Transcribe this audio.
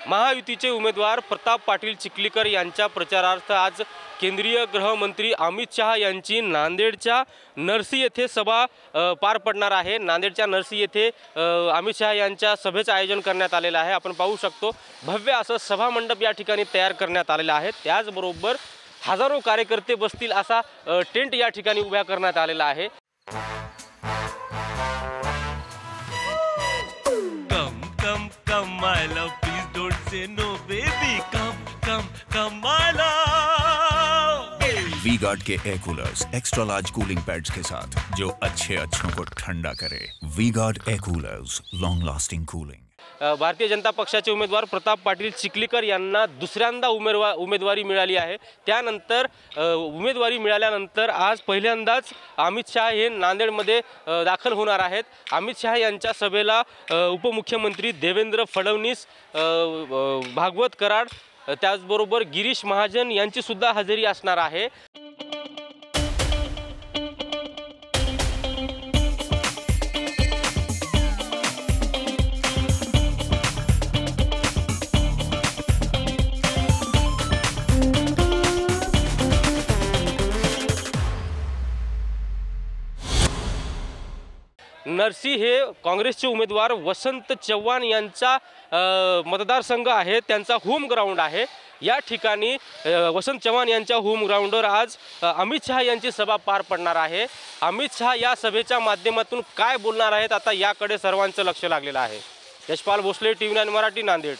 महायुतीचे उमेदवार प्रताप पाटील चिखलीकर यांच्या प्रचारार्थ आज केंद्रीय गृहमंत्री अमित शहा यांची नांदेडच्या नरसी येथे सभा पार पडणार आहे। नांदेडच्या नरसी येथे अमित शहा यांच्या सभेचं आयोजन करण्यात आलेलं आहे। आपण पाहू शकतो भव्य असं सभा मंडप या ठिकाणी तयार करण्यात आलेला आहे। त्याचबरोबर हजारो कार्यकर्ते बसतील असा टेंट या ठिकाणी उभा करण्यात आलेला आहे। Come, my love, please don't say no, baby. Come, my love. V-Guard के air coolers extra large cooling pads के साथ जो अच्छों को ठंडा करे। V-Guard air coolers, long lasting cooling. भारतीय जनता पक्षाचे उमेदवार प्रताप पाटील चिखलीकर यांना दुसऱ्यांदा उमेदवारी मिळाली आहे। त्यानंतर उमेदवारी मिळाल्यानंतर आज पहिल्यांदाच अमित शहा हे नांदेडमध्ये दाखल होणार आहेत। अमित शहा यांच्या सभेला उपमुख्यमंत्री देवेंद्र फडणवीस, भागवत कराड, त्याचबरोबर गिरीश महाजन यांची सुद्धा हजेरी असणार आहे। नरसी हे काँग्रेसचे उमेदवार वसंत चव्हाण यांचा मतदारसंघ आहे, त्यांचा होम ग्राउंड आहे। या ठिकाणी वसंत चव्हाण यांच्या होम ग्राउंडवर आज अमित शहा यांची सभा पार पडणार आहे। अमित शहा या सभेच्या माध्यमातून काय बोलणार आहेत आता याकडे सर्वांचं लक्ष लागलेलं आहे। यशपाल भोसले, TV9 मराठी, नांदेड।